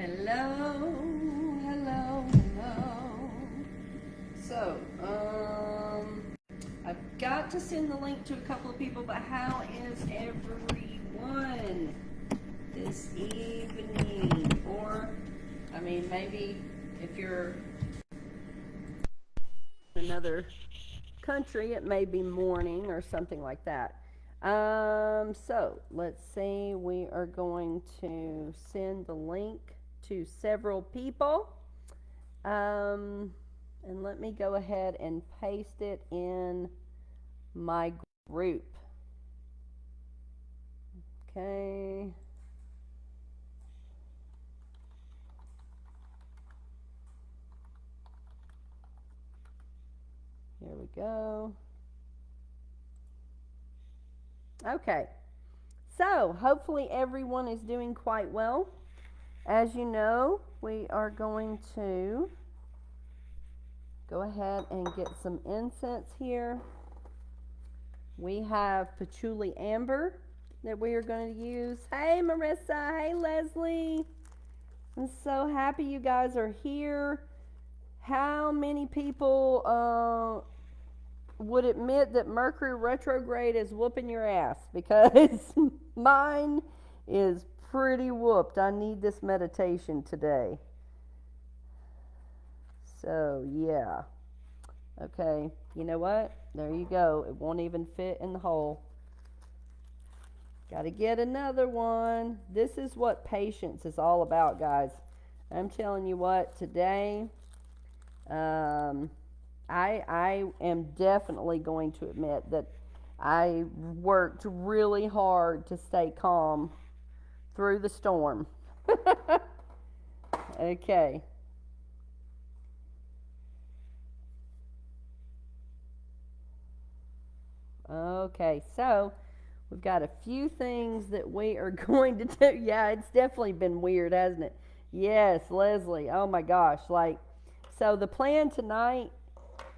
Hello, hello, hello. So, I've got to send the link to a couple of people, but how is everyone this evening? Or, maybe if you're in another country, it may be morning or something like that. So let's see. We are going to send the link to several people. Um, and let me go ahead and paste it in my group. Okay. Here we go. Okay. So, hopefully, everyone is doing quite well. As you know, we are going to go ahead and get some incense here. We have patchouli amber that we are going to use. Hey, Marissa. Hey, Leslie. I'm so happy you guys are here. How many people would admit that Mercury retrograde is whooping your ass? Because mine is pretty whooped. I need this meditation today. So, yeah. Okay, you know what? There you go. It won't even fit in the hole. Got to get another one. This is what patience is all about, guys. I'm telling you what, today, I am definitely going to admit that I worked really hard to stay calm through the storm. Okay. Okay, so we've got a few things that we are going to do. Yeah, it's definitely been weird, hasn't it? Yes, Leslie. Oh my gosh. So the plan tonight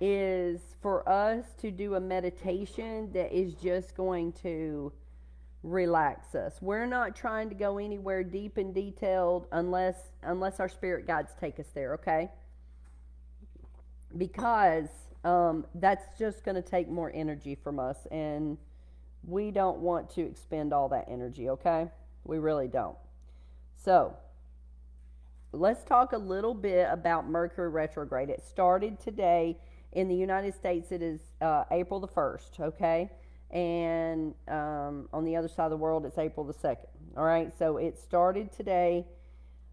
is for us to do a meditation that is just going to relax us. We're not trying to go anywhere deep and detailed unless our spirit guides take us there, okay? Because that's just going to take more energy from us, and we don't want to expend all that energy, okay? We really don't. So, let's talk a little bit about Mercury retrograde. It started today in the United States. It is April the 1st, okay? And on the other side of the world, it's April the 2nd. All right, so it started today.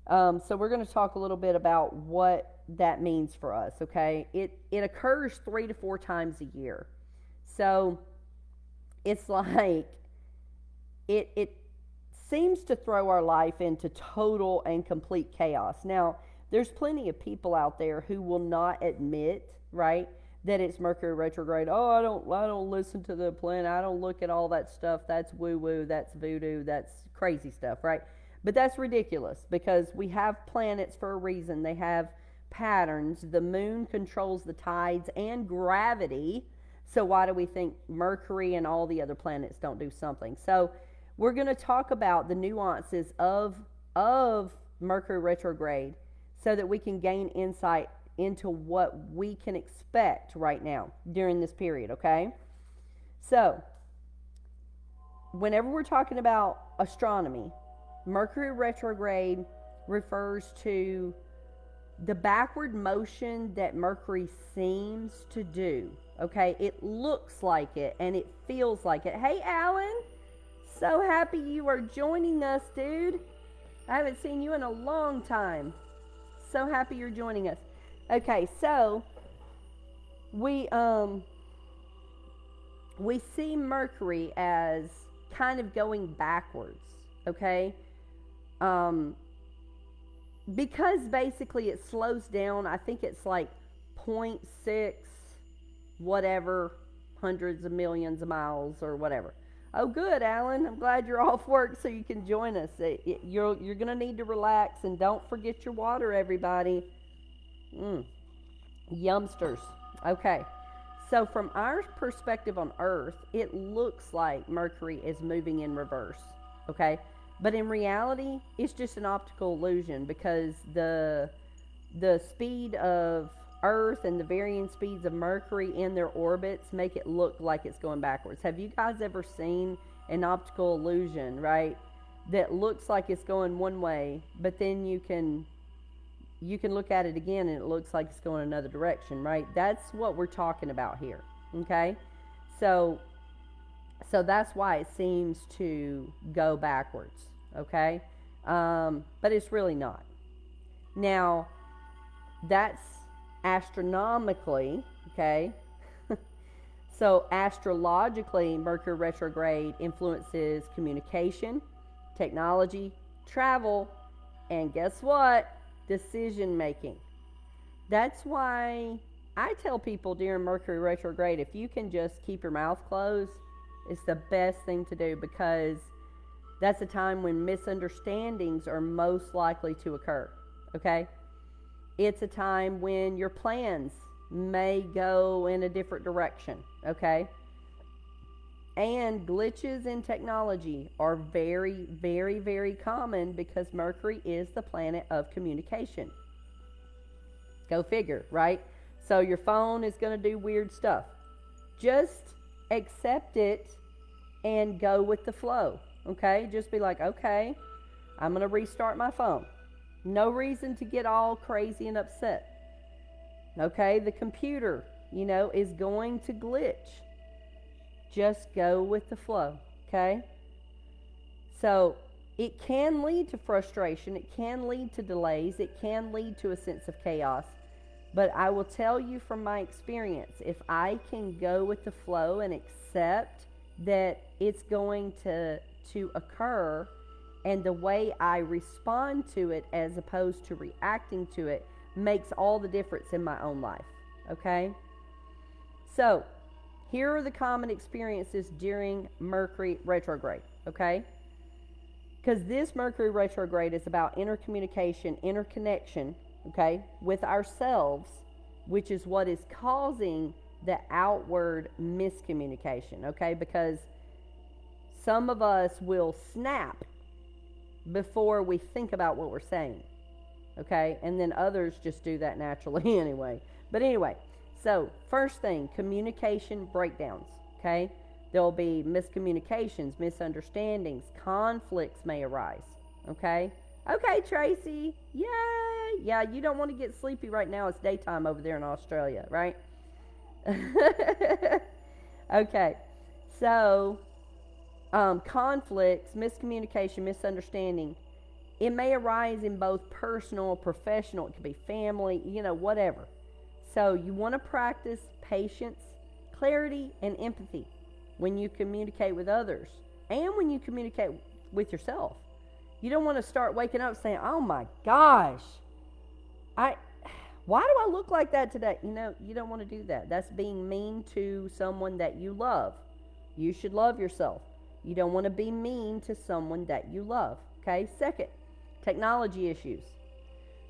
So we're going to talk a little bit about what that means for us, okay? It occurs 3 to 4 times a year. So it's like it seems to throw our life into total and complete chaos. Now, there's plenty of people out there who will not admit, right, that it's Mercury retrograde. Oh, I don't listen to the planet. I don't look at all that stuff. That's woo woo. That's voodoo. That's crazy stuff, right? But that's ridiculous because we have planets for a reason. They have patterns. The moon controls the tides and gravity. So why do we think Mercury and all the other planets don't do something? So we're going to talk about the nuances of Mercury retrograde so that we can gain insight into what we can expect right now during this period, okay? So, whenever we're talking about astronomy, Mercury retrograde refers to the backward motion that Mercury seems to do, okay? It looks like it and it feels like it. Hey, Alan, so happy you are joining us, dude. I haven't seen you in a long time. So happy you're joining us. Okay, so we see Mercury as kind of going backwards, okay? Because basically it slows down. I think it's like 0.6 whatever hundreds of millions of miles or whatever. Oh, good, Alan. I'm glad you're off work so you can join us. You're going to need to relax, and don't forget your water, everybody. Yumsters. Okay. So, from our perspective on Earth, it looks like Mercury is moving in reverse. Okay. But in reality, it's just an optical illusion because the speed of Earth and the varying speeds of Mercury in their orbits make it look like it's going backwards. Have you guys ever seen an optical illusion, right? That looks like it's going one way, but then you can look at it again and it looks like it's going another direction, right? That's what we're talking about here. Okay? So that's why it seems to go backwards, okay? But it's really not. Now, that's astronomically, okay? So astrologically, Mercury retrograde influences communication, technology, travel, and guess what? Decision making. That's why I tell people during Mercury retrograde, if you can just keep your mouth closed, it's the best thing to do because that's a time when misunderstandings are most likely to occur, okay? It's a time when your plans may go in a different direction, okay? And glitches in technology are very, very, very common because Mercury is the planet of communication. Go figure, right? So your phone is going to do weird stuff. Just accept it and go with the flow, okay? Just be like, okay, I'm going to restart my phone. No reason to get all crazy and upset. Okay, the computer, is going to glitch. Just go with the flow, okay? So it can lead to frustration. It can lead to delays. It can lead to a sense of chaos. But I will tell you from my experience, if I can go with the flow and accept that it's going to occur, and the way I respond to it as opposed to reacting to it makes all the difference in my own life, okay? So, here are the common experiences during Mercury retrograde, okay? Because this Mercury retrograde is about intercommunication, interconnection, okay, with ourselves, which is what is causing the outward miscommunication, okay? Because some of us will snap before we think about what we're saying, okay? And then others just do that naturally anyway. But anyway, so first thing, communication breakdowns, okay? There'll be miscommunications, misunderstandings, conflicts may arise, okay? Okay, Tracy, yay! Yeah, you don't want to get sleepy right now. It's daytime over there in Australia, right? Okay, so conflicts, miscommunication, misunderstanding, it may arise in both personal, professional, it could be family, whatever. So you want to practice patience, clarity, and empathy when you communicate with others and when you communicate with yourself. You don't want to start waking up saying, oh my gosh, why do I look like that today? You don't want to do that. That's being mean to someone that you love. You should love yourself. You don't want to be mean to someone that you love, okay? Second, technology issues.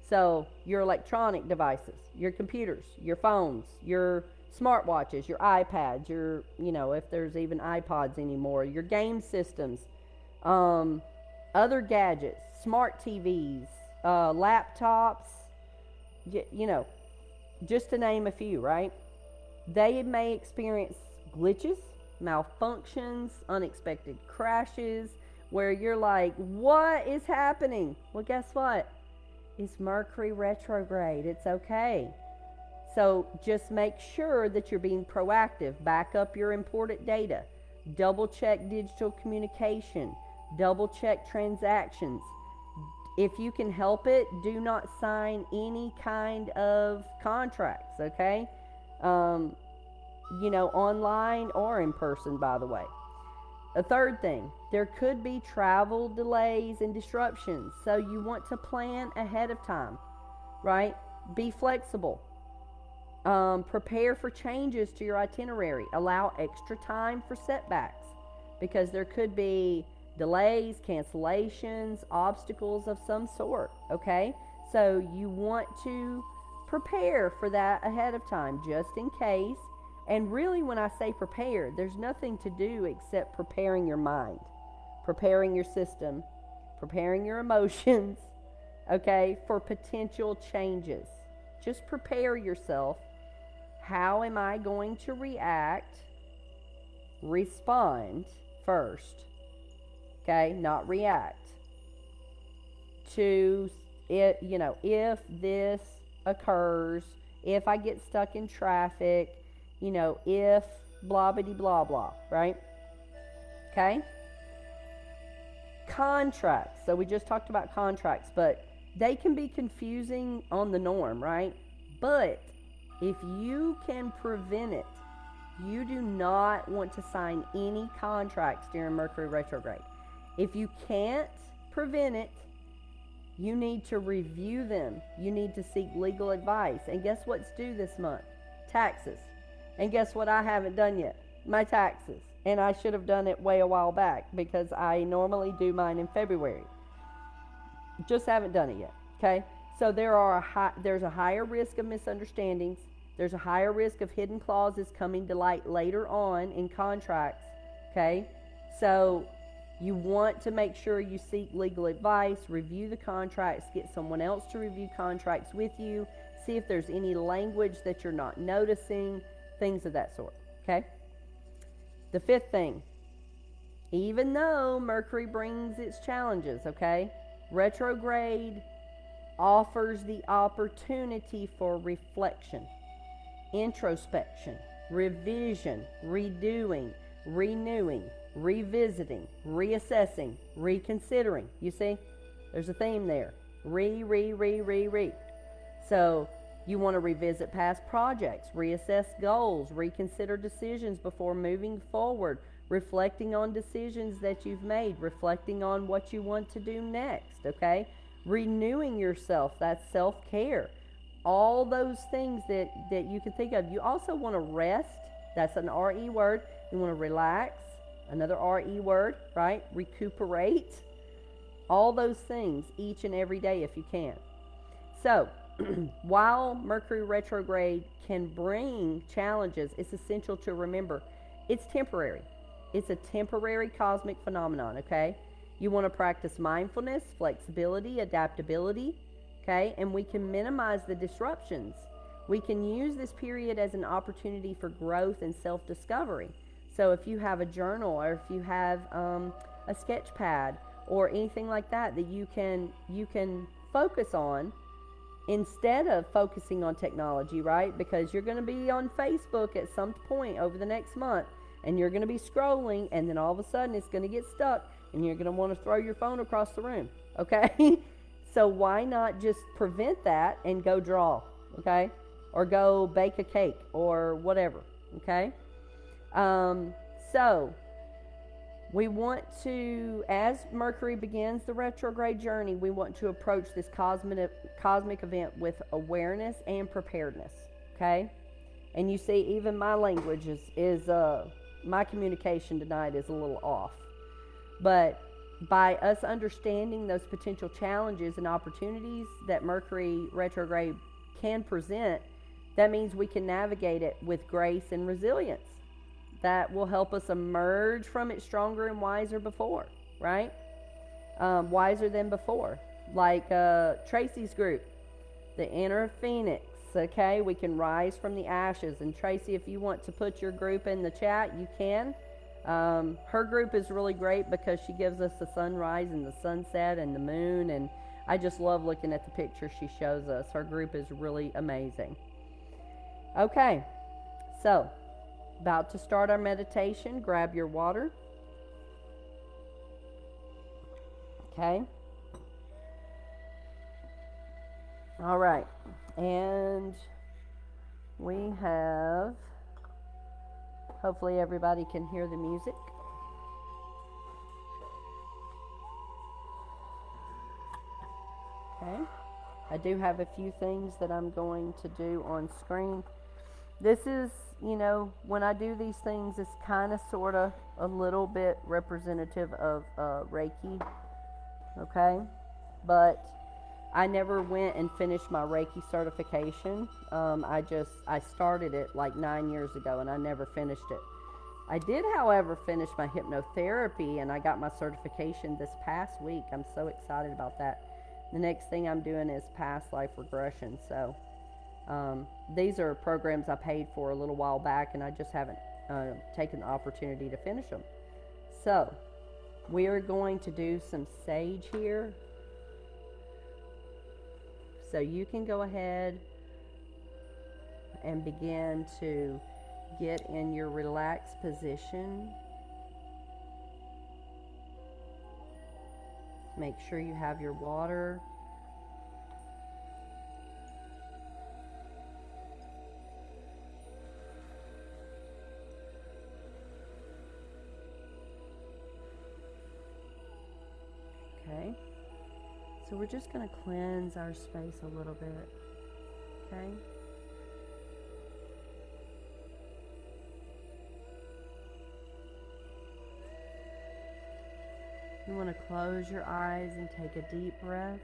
So your electronic devices, your computers, your phones, your smartwatches, your iPads, your, if there's even iPods anymore, your game systems, other gadgets, smart TVs, laptops, just to name a few, right? They may experience glitches, malfunctions, unexpected crashes, where you're like, what is happening? Well, guess what? It's Mercury retrograde. It's okay. So just make sure that you're being proactive. Back up your important data. Double check digital communication. Double check transactions. If you can help it, do not sign any kind of contracts, okay? Online or in person, by the way. A third thing, there could be travel delays and disruptions, so you want to plan ahead of time, right? Be flexible. Prepare for changes to your itinerary. Allow extra time for setbacks because there could be delays, cancellations, obstacles of some sort, okay? So you want to prepare for that ahead of time just in case. And really, when I say prepare, there's nothing to do except preparing your mind, preparing your system, preparing your emotions, okay, for potential changes. Just prepare yourself. How am I going to react? Respond first, okay, not react to it. If this occurs, if I get stuck in traffic, if blah blah blah blah, right? Okay. Contracts. So we just talked about contracts, but they can be confusing on the norm, right? But if you can prevent it, you do not want to sign any contracts during Mercury retrograde. If you can't prevent it, you need to review them. You need to seek legal advice. And guess what's due this month? Taxes. And guess what I haven't done yet? My taxes. And I should have done it way a while back because I normally do mine in February. Just haven't done it yet, okay? So there's a higher risk of misunderstandings. There's a higher risk of hidden clauses coming to light later on in contracts, okay? So you want to make sure you seek legal advice, review the contracts, get someone else to review contracts with you, see if there's any language that you're not noticing, things of that sort, okay? The fifth thing, even though Mercury brings its challenges, okay, retrograde offers the opportunity for reflection, introspection, revision, redoing, renewing, revisiting, reassessing, reconsidering. You see, there's a theme there. Re. So you want to revisit past projects, reassess goals, reconsider decisions before moving forward, reflecting on decisions that you've made, reflecting on what you want to do next, okay? Renewing yourself, that's self-care. All those things that you can think of. You also want to rest, that's an R-E word. You want to relax, another R-E word, right? Recuperate. All those things each and every day if you can. So, while Mercury retrograde can bring challenges, it's essential to remember it's temporary. It's a temporary cosmic phenomenon, okay? You want to practice mindfulness, flexibility, adaptability, okay? And we can minimize the disruptions. We can use this period as an opportunity for growth and self-discovery. So if you have a journal or if you have a sketch pad or anything like that you can focus on instead of focusing on technology, right? Because you're going to be on Facebook at some point over the next month and you're going to be scrolling and then all of a sudden it's going to get stuck and you're going to want to throw your phone across the room, okay? So why not just prevent that and go draw, okay? Or go bake a cake or whatever, okay? So we want to, as Mercury begins the retrograde journey, we want to approach this cosmic event with awareness and preparedness, okay? And you see, even my language is my communication tonight is a little off. But by us understanding those potential challenges and opportunities that Mercury retrograde can present, that means we can navigate it with grace and resilience. That will help us emerge from it stronger and wiser before, right? Wiser than before. Like Tracy's group, the Inner Phoenix, okay? We can rise from the ashes. And Tracy, if you want to put your group in the chat, you can. Her group is really great because she gives us the sunrise and the sunset and the moon. And I just love looking at the pictures she shows us. Her group is really amazing. Okay, so about to start our meditation. Grab your water. Okay. All right. And we have, hopefully everybody can hear the music. Okay. I do have a few things that I'm going to do on screen. This is, when I do these things, it's kind of sort of a little bit representative of Reiki, okay? But I never went and finished my Reiki certification. I started it like 9 years ago and I never finished it. I did, however, finish my hypnotherapy and I got my certification this past week. I'm so excited about that. The next thing I'm doing is past life regression. So these are programs I paid for a little while back and I just haven't taken the opportunity to finish them. So we are going to do some sage here. So you can go ahead and begin to get in your relaxed position. Make sure you have your water. Okay. So we're just going to cleanse our space a little bit. Okay. You want to close your eyes and take a deep breath.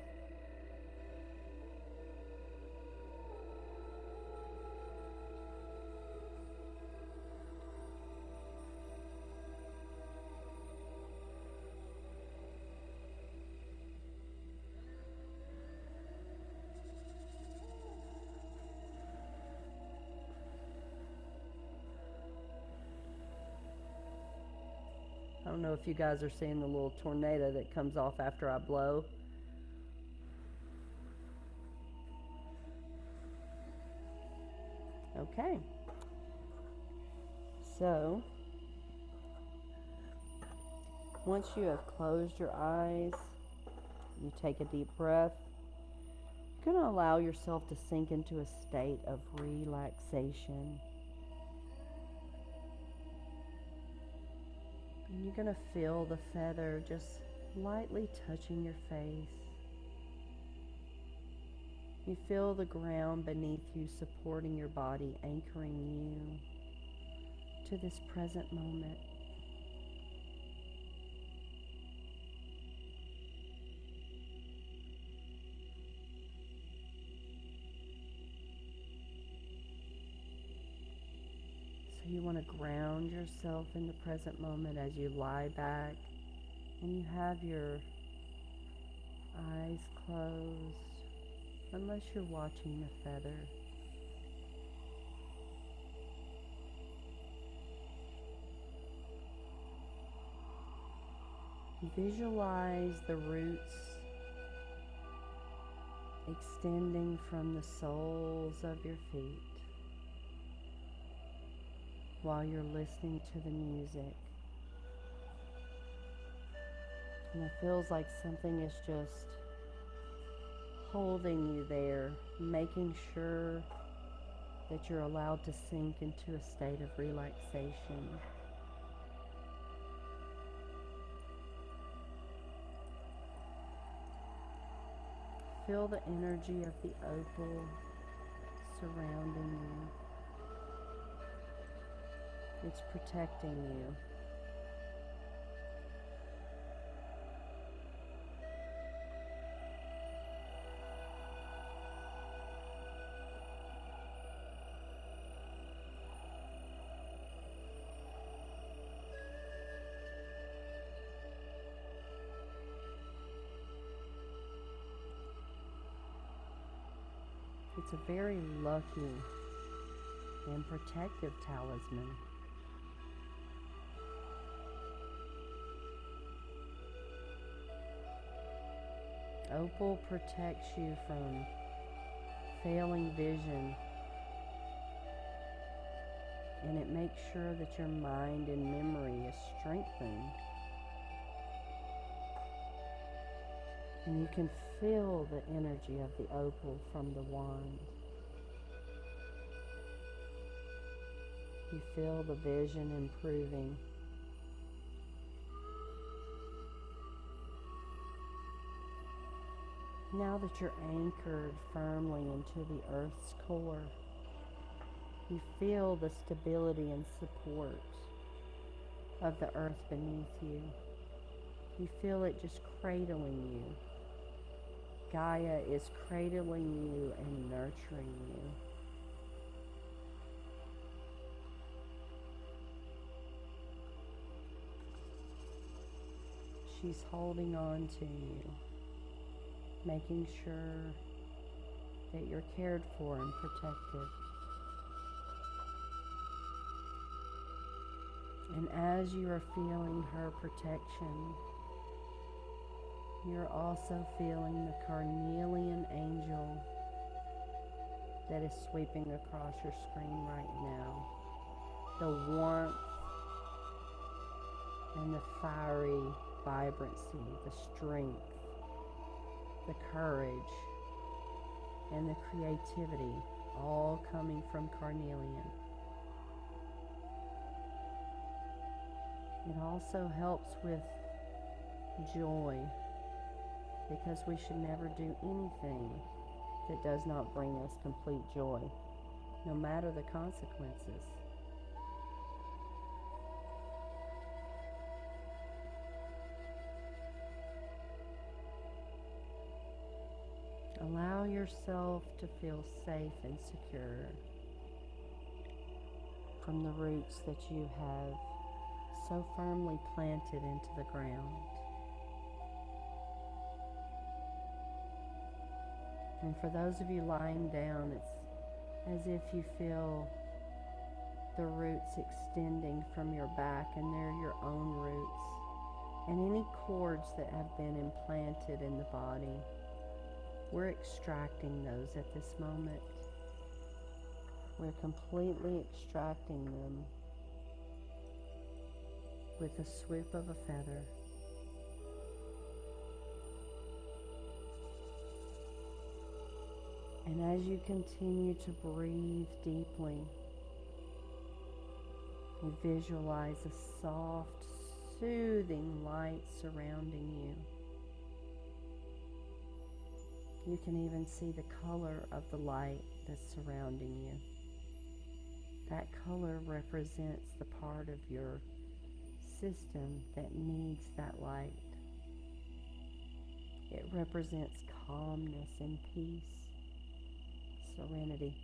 I don't know if you guys are seeing the little tornado that comes off after I blow. Okay. So, once you have closed your eyes, you take a deep breath. You're going to allow yourself to sink into a state of relaxation. And you're going to feel the feather just lightly touching your face. You feel the ground beneath you supporting your body, anchoring you to this present moment. So you want to ground yourself in the present moment as you lie back and you have your eyes closed, unless you're watching the feather. Visualize the roots extending from the soles of your feet while you're listening to the music. And it feels like something is just holding you there, making sure that you're allowed to sink into a state of relaxation. Feel the energy of the opal surrounding you. It's protecting you. It's a very lucky and protective talisman. Opal protects you from failing vision, and it makes sure that your mind and memory is strengthened. And you can feel the energy of the opal from the wand. You feel the vision improving. Now that you're anchored firmly into the earth's core, you feel the stability and support of the earth beneath you. You feel it just cradling you. Gaia is cradling you and nurturing you. She's holding on to you, making sure that you're cared for and protected. And as you are feeling her protection, you're also feeling the carnelian angel that is sweeping across your screen right now. The warmth and the fiery vibrancy, the strength, the courage, and the creativity, all coming from carnelian. It also helps with joy, because we should never do anything that does not bring us complete joy, no matter the consequences. Allow yourself to feel safe and secure from the roots that you have so firmly planted into the ground. And for those of you lying down, it's as if you feel the roots extending from your back, and they're your own roots. And any cords that have been implanted in the body, we're extracting those at this moment. We're completely extracting them with a swoop of a feather. And as you continue to breathe deeply, you visualize a soft, soothing light surrounding you. You can even see the color of the light that's surrounding you. That color represents the part of your system that needs that light. It represents calmness and peace, serenity.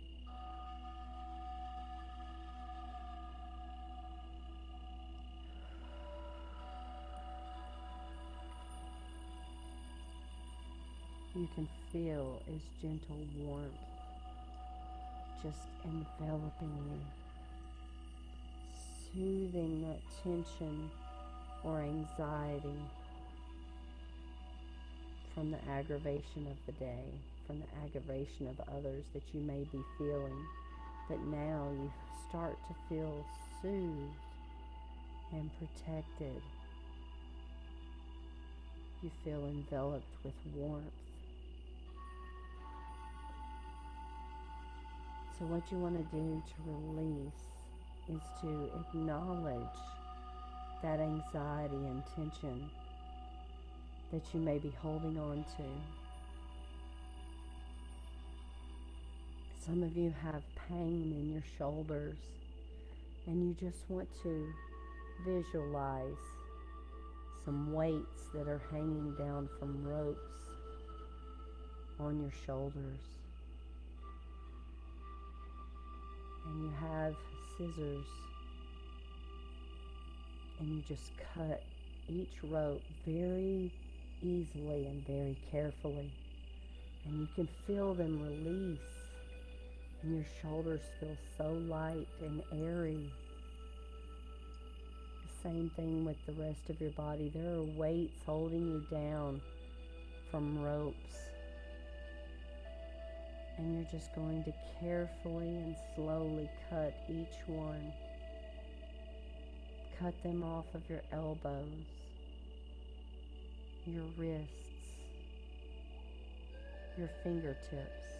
You can feel its gentle warmth just enveloping you, soothing that tension or anxiety from the aggravation of the day, from the aggravation of others that you may be feeling. But now you start to feel soothed and protected. You feel enveloped with warmth. So what you want to do to release is to acknowledge that anxiety and tension that you may be holding on to. Some of you have pain in your shoulders, and you just want to visualize some weights that are hanging down from ropes on your shoulders. And you have scissors, and you just cut each rope very easily and very carefully. And you can feel them release, and your shoulders feel so light and airy. The same thing with the rest of your body. There are weights holding you down from ropes. And you're just going to carefully and slowly cut each one. Cut them off of your elbows, your wrists, your fingertips.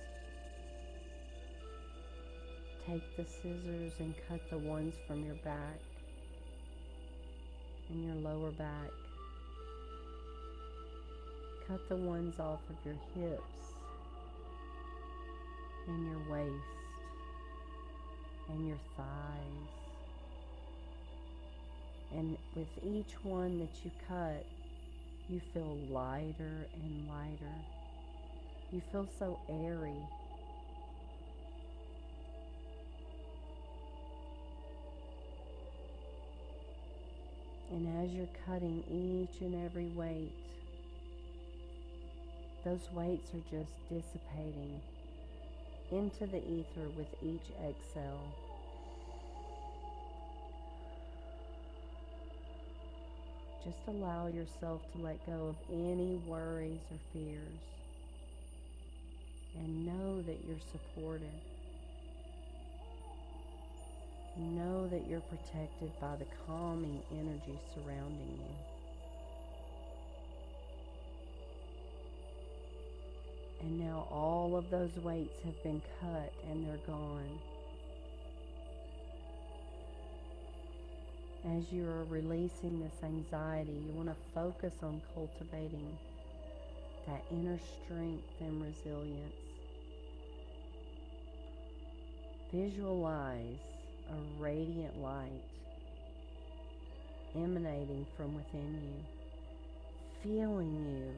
Take the scissors and cut the ones from your back and your lower back. Cut the ones off of your hips and your waist and your thighs. And with each one that you cut, you feel lighter and lighter. You feel so airy. And as you're cutting each and every weight, those weights are just dissipating into the ether with each exhale. Just allow yourself to let go of any worries or fears and know that you're supported. Know that you're protected by the calming energy surrounding you. And now all of those weights have been cut and they're gone. As you are releasing this anxiety, you want to focus on cultivating that inner strength and resilience. Visualize a radiant light emanating from within you, filling you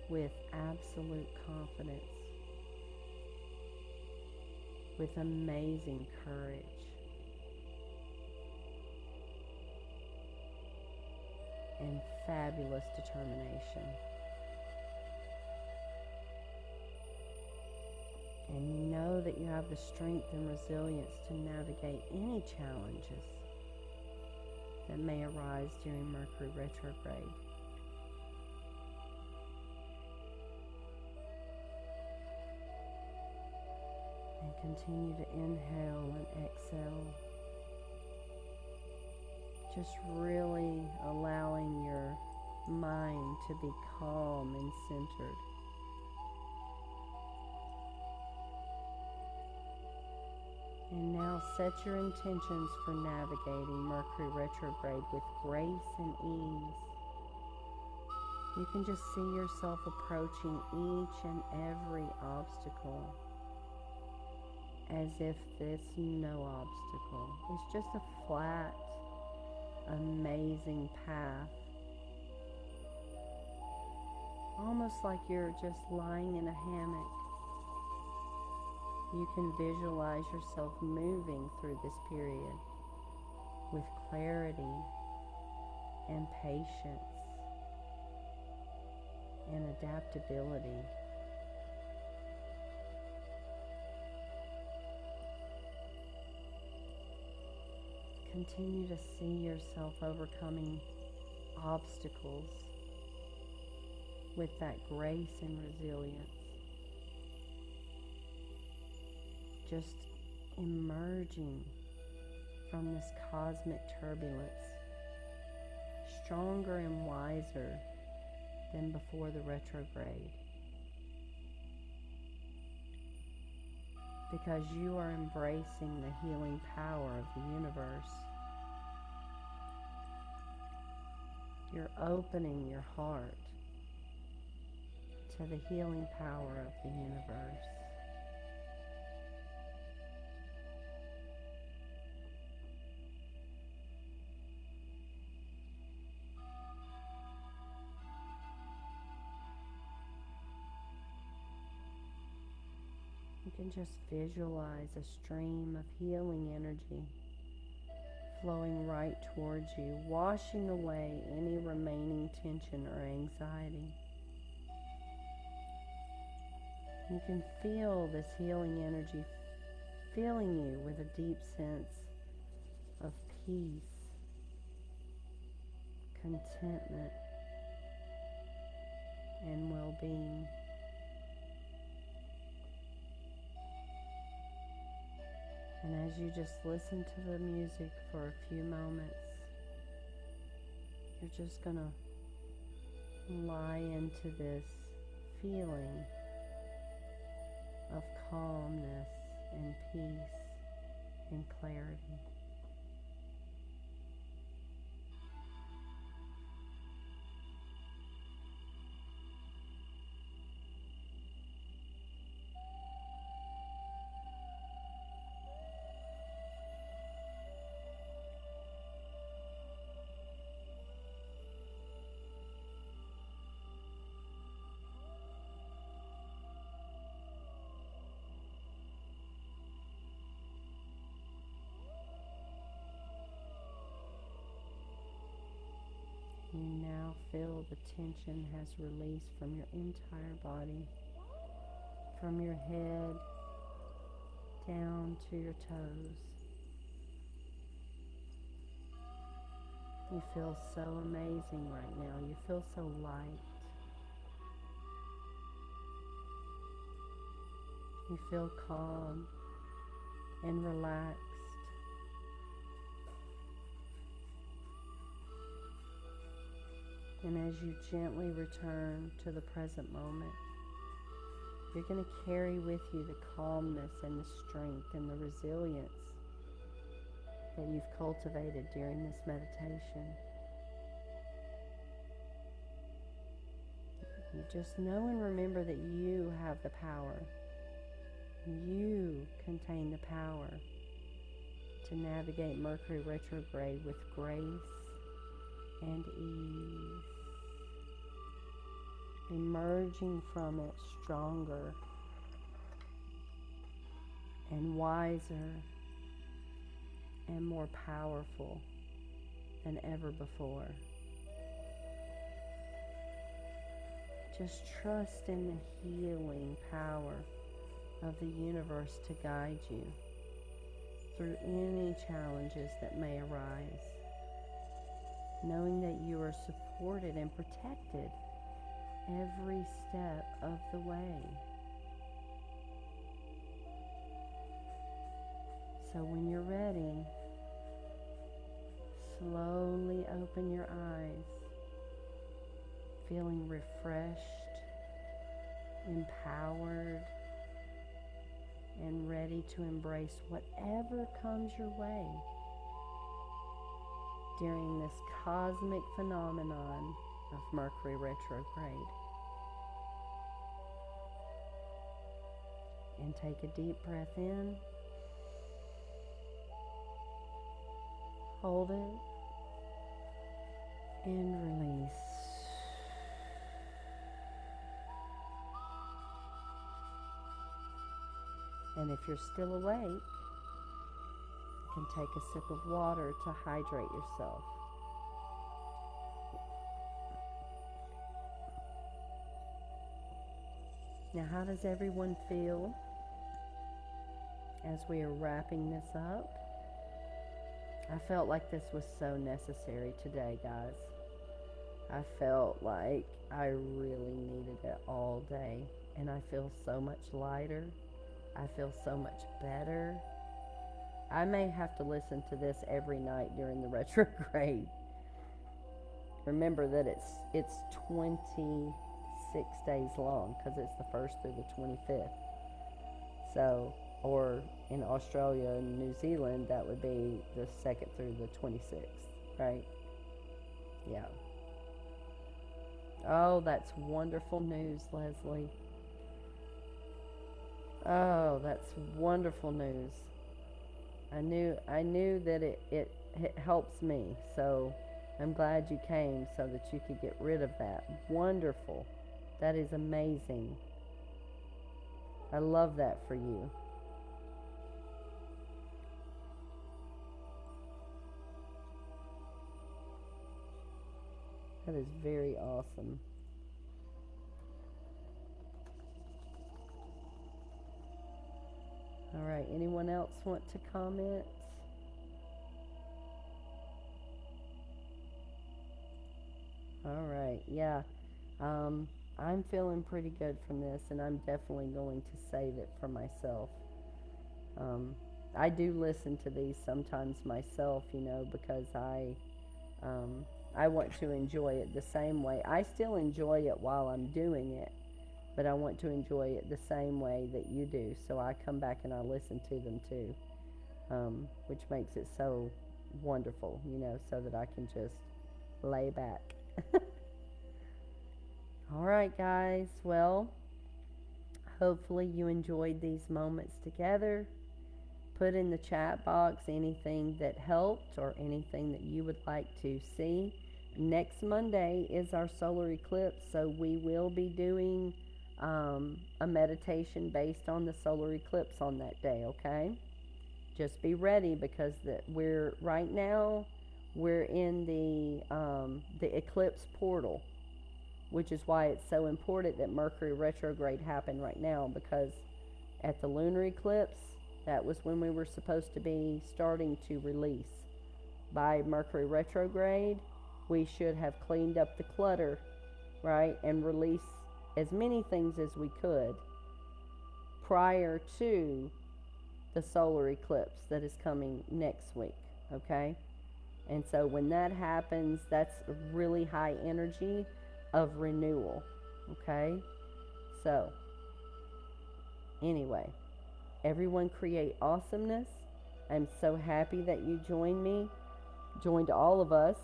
with absolute confidence, with amazing courage, and fabulous determination. And know that you have the strength and resilience to navigate any challenges that may arise during Mercury Retrograde. And continue to inhale and exhale. Just really allowing your mind to be calm and centered. And now set your intentions for navigating Mercury Retrograde with grace and ease. You can just see yourself approaching each and every obstacle as if it's no obstacle. It's just a flat, amazing path. Almost like you're just lying in a hammock. You can visualize yourself moving through this period with clarity and patience and adaptability. Continue to see yourself overcoming obstacles with that grace and resilience. Just emerging from this cosmic turbulence, stronger and wiser than before the retrograde. Because you are embracing the healing power of the universe. You're opening your heart to the healing power of the universe. You can just visualize a stream of healing energy flowing right towards you, washing away any remaining tension or anxiety. You can feel this healing energy filling you with a deep sense of peace, contentment, and well-being. And as you just listen to the music for a few moments, you're just going to lie into this feeling of calmness and peace and clarity. feel the tension has released from your entire body, from your head down to your toes. You feel so amazing right now. You feel so light. You feel calm and relaxed. And as you gently return to the present moment, you're going to carry with you the calmness and the strength and the resilience that you've cultivated during this meditation. You just know and remember that you have the power. You contain the power to navigate Mercury Retrograde with grace and ease, emerging from it stronger and wiser and more powerful than ever before. Just trust in the healing power of the universe to guide you through any challenges that may arise, knowing that you are supported and protected every step of the way. So when you're ready, slowly open your eyes, feeling refreshed, empowered, and ready to embrace whatever comes your way during this cosmic phenomenon of Mercury retrograde. And take a deep breath in, hold it, and release. And if you're still awake, you can take a sip of water to hydrate yourself. Now, how does everyone feel as we are wrapping this up? I felt like this was so necessary today, guys. I felt like I really needed it all day, and I feel so much lighter. I feel so much better. I may have to listen to this every night during the retrograde. Remember that it's 26 days long, because it's the 1st through the 25th. So, or in Australia and New Zealand, that would be the 2nd through the 26th, right? Yeah. Oh, that's wonderful news, Leslie. Oh, that's wonderful news. I knew that it helps me, so I'm glad you came so that you could get rid of that. Wonderful. That is amazing. I love that for you. That is very awesome. All right, anyone else want to comment? All right, yeah. I'm feeling pretty good from this, and I'm definitely going to save it for myself. I do listen to these sometimes myself, because I want to enjoy it the same way. I still enjoy it while I'm doing it, but I want to enjoy it the same way that you do. So I come back and I listen to them too, which makes it so wonderful, so that I can just lay back. All right, guys. Well, hopefully you enjoyed these moments together. Put in the chat box anything that helped or anything that you would like to see. Next Monday is our solar eclipse, so we will be doing a meditation based on the solar eclipse on that day, okay? Just be ready, because we're in the eclipse portal. which is why it's so important that Mercury retrograde happened right now, because at the lunar eclipse, that was when we were supposed to be starting to release. By Mercury retrograde, we should have cleaned up the clutter, right, and release as many things as we could prior to the solar eclipse that is coming next week, okay? And so when that happens, that's really high energy of renewal, okay? So, anyway, everyone create awesomeness. I'm so happy that you joined all of us.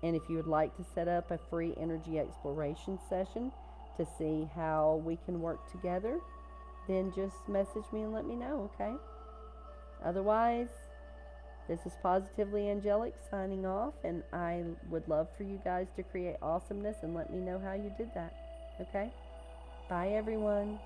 And if you would like to set up a free energy exploration session to see how we can work together, then just message me and let me know, okay? Otherwise, this is Positively Angelic signing off, and I would love for you guys to create awesomeness and let me know how you did that, okay? Bye, everyone.